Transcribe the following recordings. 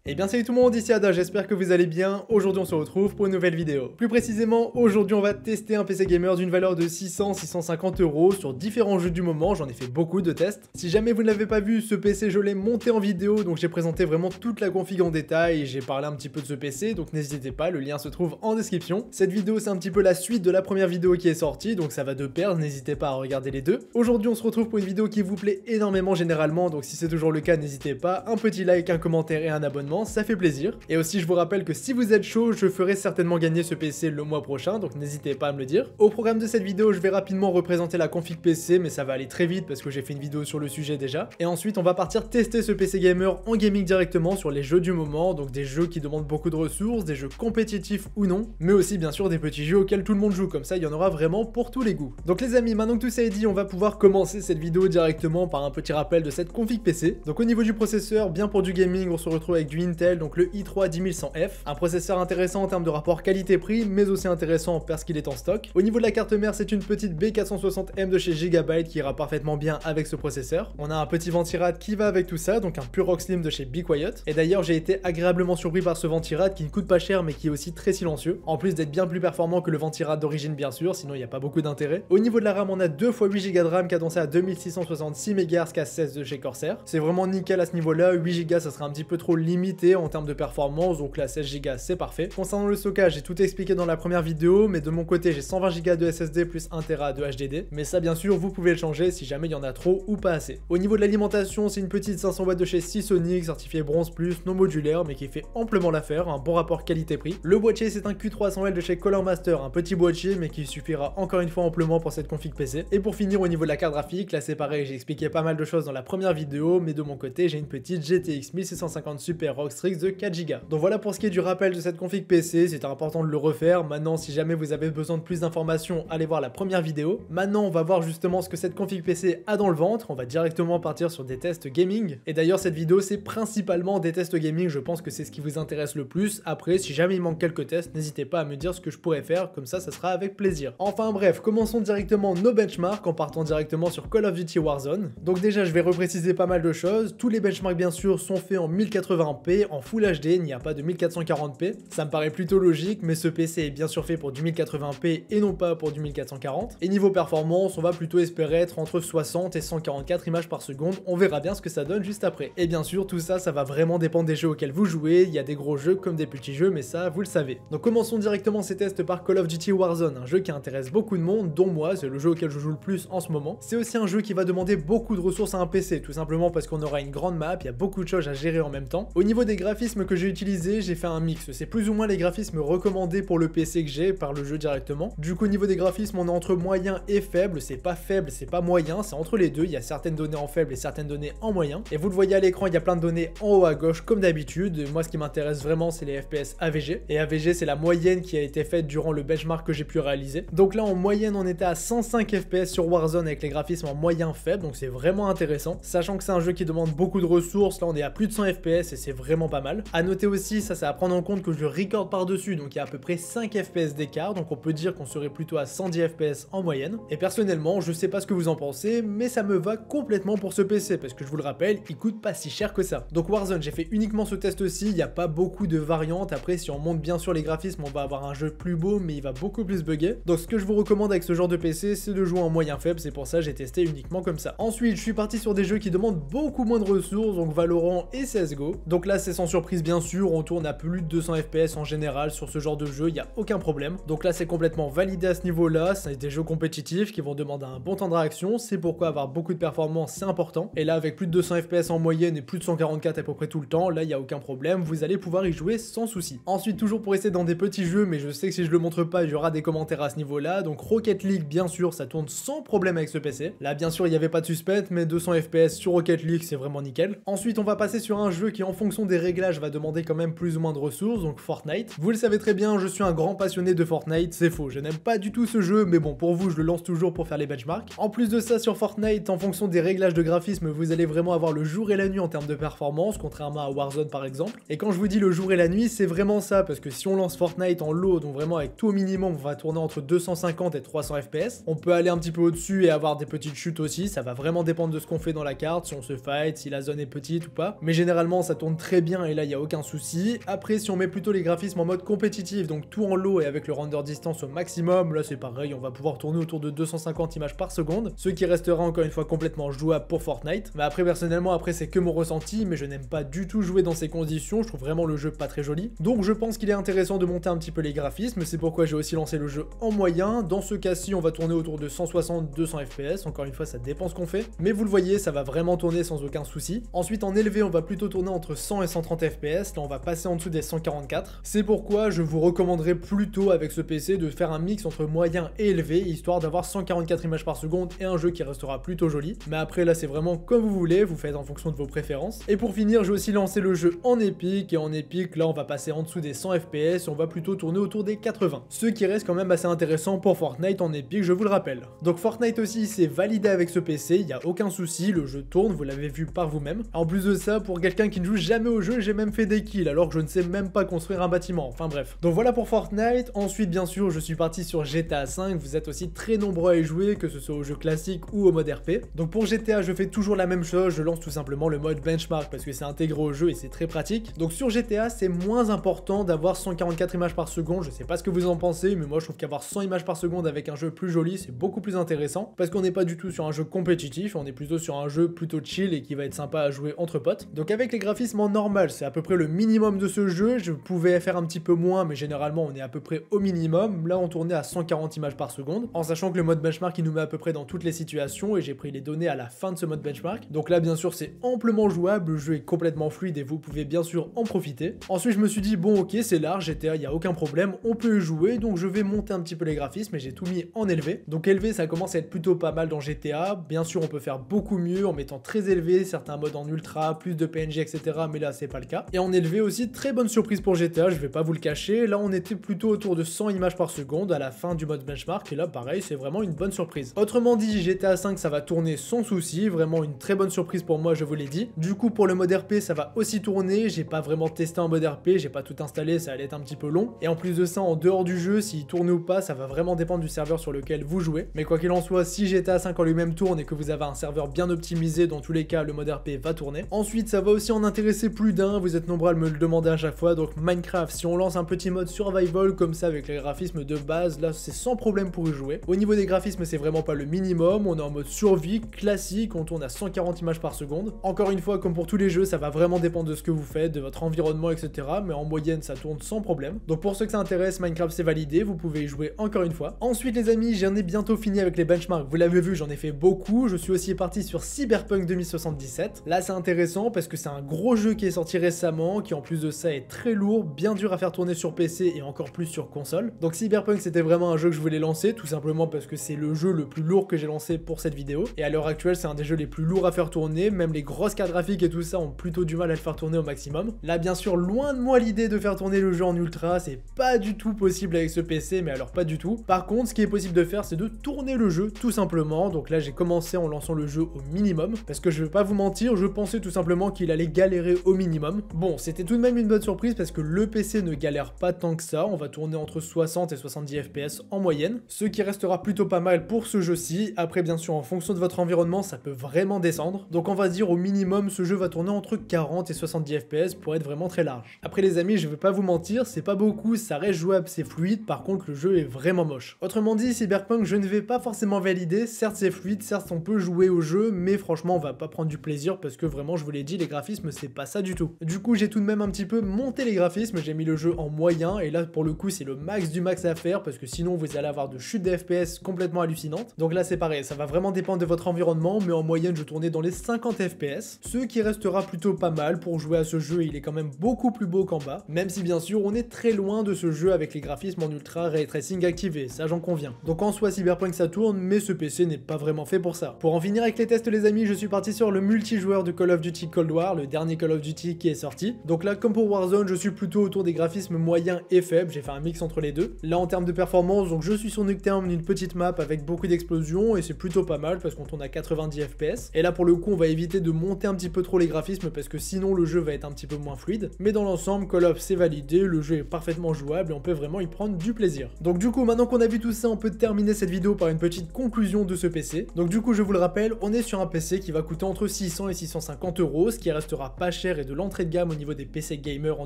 Eh bien salut tout le monde, ici Ada, j'espère que vous allez bien. Aujourd'hui on se retrouve pour une nouvelle vidéo. Plus précisément, aujourd'hui on va tester un PC gamer d'une valeur de 600-650 € sur différents jeux du moment, j'en ai fait beaucoup de tests. Si jamais vous ne l'avez pas vu, ce PC je l'ai monté en vidéo, donc j'ai présenté vraiment toute la config en détail et j'ai parlé un petit peu de ce PC, donc n'hésitez pas, le lien se trouve en description. Cette vidéo c'est un petit peu la suite de la première vidéo qui est sortie, donc ça va de pair, n'hésitez pas à regarder les deux. Aujourd'hui on se retrouve pour une vidéo qui vous plaît énormément généralement, donc si c'est toujours le cas, n'hésitez pas, un petit like, un commentaire et un abonnement. Ça fait plaisir. Et aussi je vous rappelle que si vous êtes chaud, je ferai certainement gagner ce PC le mois prochain, donc n'hésitez pas à me le dire. Au programme de cette vidéo, je vais rapidement représenter la config PC, mais ça va aller très vite parce que j'ai fait une vidéo sur le sujet déjà. Et ensuite on va partir tester ce PC gamer en gaming directement sur les jeux du moment, donc des jeux qui demandent beaucoup de ressources, des jeux compétitifs ou non, mais aussi bien sûr des petits jeux auxquels tout le monde joue, comme ça il y en aura vraiment pour tous les goûts. Donc les amis, maintenant que tout ça est dit, on va pouvoir commencer cette vidéo directement par un petit rappel de cette config PC. Donc au niveau du processeur, bien pour du gaming, on se retrouve avec du Intel, donc le i3 10100F, un processeur intéressant en termes de rapport qualité-prix, mais aussi intéressant parce qu'il est en stock. Au niveau de la carte mère, c'est une petite B460M de chez Gigabyte qui ira parfaitement bien avec ce processeur. On a un petit ventirad qui va avec tout ça, donc un Pure Rock Slim de chez Be Quiet. Et d'ailleurs, j'ai été agréablement surpris par ce ventirad qui ne coûte pas cher mais qui est aussi très silencieux, en plus d'être bien plus performant que le ventirad d'origine bien sûr, sinon il n'y a pas beaucoup d'intérêt. Au niveau de la RAM, on a 2 x 8 Go de RAM cadencé à 2666 MHz K16 de chez Corsair. C'est vraiment nickel à ce niveau-là, 8 Go ça serait un petit peu trop limité en termes de performance, donc là 16 Go c'est parfait. Concernant le stockage, j'ai tout expliqué dans la première vidéo, mais de mon côté j'ai 120 Go de SSD plus 1 Tera de HDD, mais ça bien sûr vous pouvez le changer si jamais il y en a trop ou pas assez. Au niveau de l'alimentation, c'est une petite 500 watts de chez Seasonic, certifié bronze plus, non modulaire, mais qui fait amplement l'affaire, un bon rapport qualité-prix. Le boîtier c'est un Q300L de chez Color Master, un petit boîtier mais qui suffira encore une fois amplement pour cette config PC. Et pour finir, au niveau de la carte graphique, là c'est pareil, j'ai expliqué pas mal de choses dans la première vidéo, mais de mon côté j'ai une petite GTX 1650 Super Rockstrix de 4 Go. Donc voilà pour ce qui est du rappel de cette config PC, c'était important de le refaire. Maintenant, si jamais vous avez besoin de plus d'informations, allez voir la première vidéo. Maintenant, on va voir justement ce que cette config PC a dans le ventre, on va directement partir sur des tests gaming. Et d'ailleurs, cette vidéo, c'est principalement des tests gaming, je pense que c'est ce qui vous intéresse le plus. Après, si jamais il manque quelques tests, n'hésitez pas à me dire ce que je pourrais faire, comme ça sera avec plaisir. Enfin bref, commençons directement nos benchmarks en partant directement sur Call of Duty Warzone. Donc déjà, je vais repréciser pas mal de choses. Tous les benchmarks, bien sûr, sont faits en 1080p, en Full HD, il n'y a pas de 1440p. Ça me paraît plutôt logique, mais ce PC est bien sûr fait pour du 1080p et non pas pour du 1440. Et niveau performance, on va plutôt espérer être entre 60 et 144 images par seconde. On verra bien ce que ça donne juste après. Et bien sûr, tout ça, ça va vraiment dépendre des jeux auxquels vous jouez. Il y a des gros jeux comme des petits jeux, mais ça, vous le savez. Donc commençons directement ces tests par Call of Duty Warzone, un jeu qui intéresse beaucoup de monde, dont moi, c'est le jeu auquel je joue le plus en ce moment. C'est aussi un jeu qui va demander beaucoup de ressources à un PC, tout simplement parce qu'on aura une grande map, il y a beaucoup de choses à gérer en même temps. Au niveau des graphismes que j'ai utilisés, j'ai fait un mix. C'est plus ou moins les graphismes recommandés pour le PC que j'ai par le jeu directement. Du coup, au niveau des graphismes, on est entre moyen et faible. C'est pas faible, c'est pas moyen, c'est entre les deux. Il y a certaines données en faible et certaines données en moyen. Et vous le voyez à l'écran, il y a plein de données en haut à gauche comme d'habitude. Moi, ce qui m'intéresse vraiment, c'est les FPS AVG. Et AVG, c'est la moyenne qui a été faite durant le benchmark que j'ai pu réaliser. Donc là, en moyenne, on était à 105 FPS sur Warzone avec les graphismes en moyen faible. Donc c'est vraiment intéressant. Sachant que c'est un jeu qui demande beaucoup de ressources. Là, on est à plus de 100 FPS et c'est vraiment pas mal. À noter aussi, ça à prendre en compte que je record par-dessus, donc il y a à peu près 5 FPS d'écart, donc on peut dire qu'on serait plutôt à 110 FPS en moyenne. Et personnellement, je sais pas ce que vous en pensez, mais ça me va complètement pour ce PC, parce que je vous le rappelle, il coûte pas si cher que ça. Donc Warzone, j'ai fait uniquement ce test aussi, il n'y a pas beaucoup de variantes. Après, si on monte bien sûr les graphismes, on va avoir un jeu plus beau, mais il va beaucoup plus bugger. Donc ce que je vous recommande avec ce genre de PC, c'est de jouer en moyen faible, c'est pour ça que j'ai testé uniquement comme ça. Ensuite, je suis parti sur des jeux qui demandent beaucoup moins de ressources, donc Valorant et CSGO. Donc là, c'est sans surprise bien sûr, on tourne à plus de 200 FPS en général sur ce genre de jeu, il n'y a aucun problème. Donc là c'est complètement validé à ce niveau-là, c'est des jeux compétitifs qui vont demander un bon temps de réaction, c'est pourquoi avoir beaucoup de performance c'est important. Et là avec plus de 200 FPS en moyenne et plus de 144 à peu près tout le temps, là il n'y a aucun problème, vous allez pouvoir y jouer sans souci. Ensuite toujours pour rester dans des petits jeux, mais je sais que si je le montre pas, il y aura des commentaires à ce niveau-là, donc Rocket League bien sûr ça tourne sans problème avec ce PC. Là bien sûr il n'y avait pas de suspect, mais 200 FPS sur Rocket League c'est vraiment nickel. Ensuite on va passer sur un jeu qui en fonction des réglages va demander quand même plus ou moins de ressources, donc Fortnite. Vous le savez très bien, je suis un grand passionné de Fortnite, c'est faux, je n'aime pas du tout ce jeu, mais bon, pour vous, je le lance toujours pour faire les benchmarks. En plus de ça, sur Fortnite, en fonction des réglages de graphisme, vous allez vraiment avoir le jour et la nuit en termes de performance, contrairement à Warzone par exemple. Et quand je vous dis le jour et la nuit, c'est vraiment ça, parce que si on lance Fortnite en low, donc vraiment avec tout au minimum, on va tourner entre 250 et 300 FPS. On peut aller un petit peu au-dessus et avoir des petites chutes aussi, ça va vraiment dépendre de ce qu'on fait dans la carte, si on se fight, si la zone est petite ou pas. Mais généralement, ça tourne très très bien et là il n'y a aucun souci. Après si on met plutôt les graphismes en mode compétitif, donc tout en low et avec le render distance au maximum, là c'est pareil, on va pouvoir tourner autour de 250 images par seconde, ce qui restera encore une fois complètement jouable pour Fortnite. Mais après personnellement, après c'est que mon ressenti, mais je n'aime pas du tout jouer dans ces conditions, je trouve vraiment le jeu pas très joli. Donc je pense qu'il est intéressant de monter un petit peu les graphismes, c'est pourquoi j'ai aussi lancé le jeu en moyen. Dans ce cas-ci, on va tourner autour de 160-200 fps, encore une fois ça dépend ce qu'on fait, mais vous le voyez, ça va vraiment tourner sans aucun souci. Ensuite en élevé, on va plutôt tourner entre 100 et 130 fps, là on va passer en dessous des 144. C'est pourquoi je vous recommanderais plutôt avec ce PC de faire un mix entre moyen et élevé, histoire d'avoir 144 images par seconde et un jeu qui restera plutôt joli. Mais après là c'est vraiment comme vous voulez, vous faites en fonction de vos préférences. Et pour finir, j'ai aussi lancé le jeu en épique, et en épique là on va passer en dessous des 100 fps, on va plutôt tourner autour des 80. Ce qui reste quand même assez intéressant pour Fortnite en épique, je vous le rappelle. Donc Fortnite aussi c'est validé avec ce PC, il n'y a aucun souci, le jeu tourne, vous l'avez vu par vous-même. En plus de ça, pour quelqu'un qui ne joue jamais au jeu, j'ai même fait des kills alors que je ne sais même pas construire un bâtiment, enfin bref. Donc voilà pour Fortnite. Ensuite bien sûr je suis parti sur GTA 5, vous êtes aussi très nombreux à y jouer, que ce soit au jeu classique ou au mode RP. Donc pour GTA je fais toujours la même chose, je lance tout simplement le mode benchmark parce que c'est intégré au jeu et c'est très pratique. Donc sur GTA c'est moins important d'avoir 144 images par seconde, je sais pas ce que vous en pensez, mais moi je trouve qu'avoir 100 images par seconde avec un jeu plus joli c'est beaucoup plus intéressant, parce qu'on n'est pas du tout sur un jeu compétitif, on est plutôt sur un jeu plutôt chill et qui va être sympa à jouer entre potes. Donc avec les graphismes en normal, c'est à peu près le minimum de ce jeu, je pouvais faire un petit peu moins mais généralement on est à peu près au minimum. Là on tournait à 140 images par seconde, en sachant que le mode benchmark il nous met à peu près dans toutes les situations et j'ai pris les données à la fin de ce mode benchmark. Donc là bien sûr c'est amplement jouable, le jeu est complètement fluide et vous pouvez bien sûr en profiter. Ensuite je me suis dit bon ok c'est large, GTA il y a aucun problème, on peut y jouer, donc je vais monter un petit peu les graphismes et j'ai tout mis en élevé. Donc élevé ça commence à être plutôt pas mal dans GTA, bien sûr on peut faire beaucoup mieux en mettant très élevé, certains modes en ultra, plus de PNG etc, mais là c'est pas le cas. Et en élevé aussi, très bonne surprise pour GTA, je vais pas vous le cacher, là on était plutôt autour de 100 images par seconde à la fin du mode benchmark et là pareil c'est vraiment une bonne surprise. Autrement dit GTA 5 ça va tourner sans souci, vraiment une très bonne surprise pour moi, je vous l'ai dit. Du coup pour le mode RP ça va aussi tourner, j'ai pas vraiment testé en mode RP, j'ai pas tout installé, ça allait être un petit peu long. Et en plus de ça en dehors du jeu, s'il tourne ou pas ça va vraiment dépendre du serveur sur lequel vous jouez. Mais quoi qu'il en soit, si GTA 5 en lui-même tourne et que vous avez un serveur bien optimisé, dans tous les cas le mode RP va tourner. Ensuite ça va aussi en intéresser plus d'un, vous êtes nombreux à me le demander à chaque fois, donc Minecraft, si on lance un petit mode survival comme ça avec les graphismes de base, là c'est sans problème pour y jouer. Au niveau des graphismes c'est vraiment pas le minimum, on est en mode survie classique, on tourne à 140 images par seconde. Encore une fois comme pour tous les jeux ça va vraiment dépendre de ce que vous faites, de votre environnement etc, mais en moyenne ça tourne sans problème. Donc pour ceux que ça intéresse, Minecraft c'est validé, vous pouvez y jouer encore une fois. Ensuite les amis, j'en ai bientôt fini avec les benchmarks, vous l'avez vu j'en ai fait beaucoup, je suis aussi parti sur Cyberpunk 2077. Là c'est intéressant parce que c'est un gros jeu qui est sorti récemment, qui en plus de ça est très lourd, bien dur à faire tourner sur PC et encore plus sur console. Donc Cyberpunk c'était vraiment un jeu que je voulais lancer, tout simplement parce que c'est le jeu le plus lourd que j'ai lancé pour cette vidéo, et à l'heure actuelle c'est un des jeux les plus lourds à faire tourner, même les grosses cartes graphiques et tout ça ont plutôt du mal à le faire tourner au maximum. Là bien sûr loin de moi l'idée de faire tourner le jeu en ultra, c'est pas du tout possible avec ce PC, mais alors pas du tout. Par contre ce qui est possible de faire c'est de tourner le jeu tout simplement, donc là j'ai commencé en lançant le jeu au minimum, parce que je vais pas vous mentir, je pensais tout simplement qu'il allait galérer au minimum. Bon c'était tout de même une bonne surprise parce que le PC ne galère pas tant que ça, on va tourner entre 60 et 70 fps en moyenne, ce qui restera plutôt pas mal pour ce jeu-ci. Après bien sûr en fonction de votre environnement ça peut vraiment descendre, donc on va dire au minimum ce jeu va tourner entre 40 et 70 fps pour être vraiment très large. Après les amis je vais pas vous mentir, c'est pas beaucoup, ça reste jouable, c'est fluide, par contre le jeu est vraiment moche. Autrement dit Cyberpunk je ne vais pas forcément valider, certes c'est fluide, certes on peut jouer au jeu, mais franchement on va pas prendre du plaisir parce que vraiment je vous l'ai dit les graphismes c'est pas ça du tout. Du coup j'ai tout de même un petit peu monté les graphismes, j'ai mis le jeu en moyen et là pour le coup c'est le max du max à faire parce que sinon vous allez avoir de chutes de FPS complètement hallucinantes. Donc là c'est pareil, ça va vraiment dépendre de votre environnement, mais en moyenne je tournais dans les 50 FPS, ce qui restera plutôt pas mal pour jouer à ce jeu, il est quand même beaucoup plus beau qu'en bas, même si bien sûr on est très loin de ce jeu avec les graphismes en ultra ray tracing activé, ça j'en conviens. Donc en soi Cyberpunk ça tourne, mais ce PC n'est pas vraiment fait pour ça. Pour en finir avec les tests les amis, je suis parti sur le multijoueur de Call of Duty Cold War, le dernier Call of Duty qui est sorti. Donc là comme pour Warzone je suis plutôt autour des graphismes moyens et faibles, j'ai fait un mix entre les deux. Là en termes de performance, donc je suis sur Nuketown, une petite map avec beaucoup d'explosions et c'est plutôt pas mal parce qu'on tourne à 90 fps. Et là pour le coup on va éviter de monter un petit peu trop les graphismes parce que sinon le jeu va être un petit peu moins fluide. Mais dans l'ensemble Call of c'est validé, le jeu est parfaitement jouable et on peut vraiment y prendre du plaisir. Donc du coup maintenant qu'on a vu tout ça, on peut terminer cette vidéo par une petite conclusion de ce PC. Donc du coup je vous le rappelle, on est sur un PC qui va coûter entre 600 et 650 €, ce qui restera pas cher et de l'entrée de gamme au niveau des PC gamers en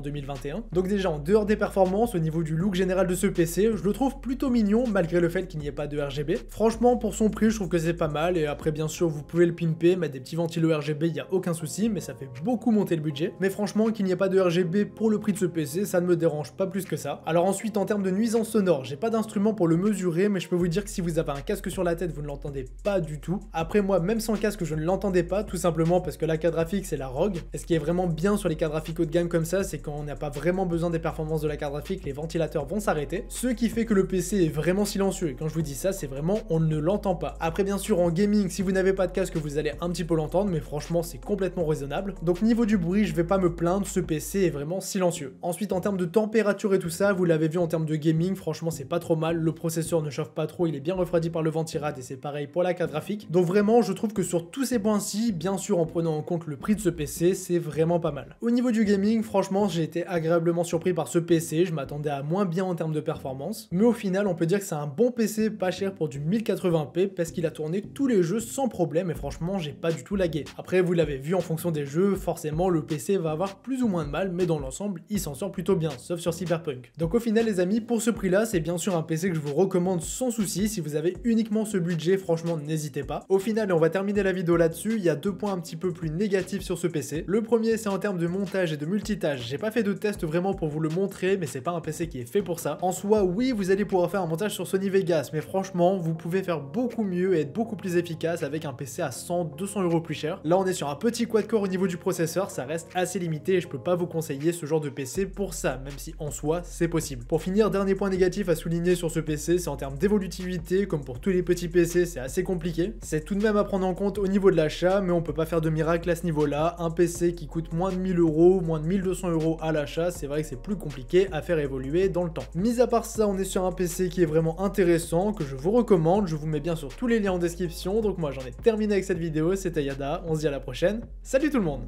2021. Donc déjà en dehors des performances, au niveau du look général de ce PC, je le trouve plutôt mignon malgré le fait qu'il n'y ait pas de RGB. Franchement pour son prix je trouve que c'est pas mal et après bien sûr vous pouvez le pimper, mettre des petits ventilos RGB, il n'y a aucun souci, mais ça fait beaucoup monter le budget. Mais franchement qu'il n'y ait pas de RGB pour le prix de ce PC, ça ne me dérange pas plus que ça. Alors ensuite en termes de nuisance sonore, j'ai pas d'instrument pour le mesurer, mais je peux vous dire que si vous avez un casque sur la tête, vous ne l'entendez pas du tout. Après moi, même sans casque, je ne l'entendais pas, tout simplement parce que la carte graphique c'est la ROG. Et ce qui est vraiment bien sur les cartes graphiques haut de gamme comme ça, c'est quand on n'a pas vraiment besoin des performances de la carte graphique, les ventilateurs vont s'arrêter. Ce qui fait que le PC est vraiment silencieux. Et quand je vous dis ça, c'est vraiment on ne l'entend pas. Après bien sûr en gaming, si vous n'avez pas de casque, vous allez un petit peu l'entendre, mais franchement c'est complètement raisonnable. Donc niveau du bruit, je vais pas me plaindre, ce PC est vraiment silencieux. Ensuite en termes de température et tout ça, vous l'avez vu en termes de gaming, franchement c'est pas trop mal, le processeur ne chauffe pas trop, il est bien refroidi par le ventirad et c'est pareil pour la carte graphique. Donc vraiment je trouve que sur tous ces points-ci, bien sûr en prenant en compte le prix de ce PC, c'est vraiment pas mal. Au niveau du gaming, franchement j'ai été agréablement surpris par ce PC, je m'attendais à moins bien en termes de performance, mais au final on peut dire que c'est un bon PC pas cher pour du 1080p parce qu'il a tourné tous les jeux sans problème et franchement j'ai pas du tout lagué. Après vous l'avez vu en fonction des jeux, forcément le PC va avoir plus ou moins de mal, mais dans l'ensemble il s'en sort plutôt bien, sauf sur Cyberpunk. Donc au final les amis, pour ce prix là, c'est bien sûr un PC que je vous recommande sans souci. Si vous avez uniquement ce budget, franchement n'hésitez pas. Au final, et on va terminer la vidéo là-dessus, il y a deux points un petit peu plus négatifs sur ce PC. Le premier c'est en termes de montage et de multitâche. J'ai pas fait de test vraiment pour vous le montrer, mais c'est pas un PC qui est fait pour ça. En soi oui, vous allez pouvoir faire un montage sur Sony Vegas, mais franchement vous pouvez faire beaucoup mieux et être beaucoup plus efficace avec un PC à 100-200 € plus cher. Là on est sur un petit quad-core au niveau du processeur, ça reste assez limité et je peux pas vous conseiller ce genre de PC pour ça, même si en soi c'est possible. Pour finir, dernier point négatif à souligner sur ce PC, c'est en termes d'évolutivité, comme pour tous les petits PC c'est assez compliqué. C'est tout de même à prendre en compte au niveau de l'achat, mais on peut pas faire de miracle à ce niveau-là. Un PC qui coûte moins de 1000 €, moins de 1200 € à l'achat, c'est vrai que c'est plus compliqué à faire évoluer dans le temps. Mis à part ça, on est sur un PC qui est vraiment intéressant, que je vous recommande, je vous mets bien sûr tous les liens en description. Donc moi j'en ai terminé avec cette vidéo, c'était Yada, on se dit à la prochaine, salut tout le monde.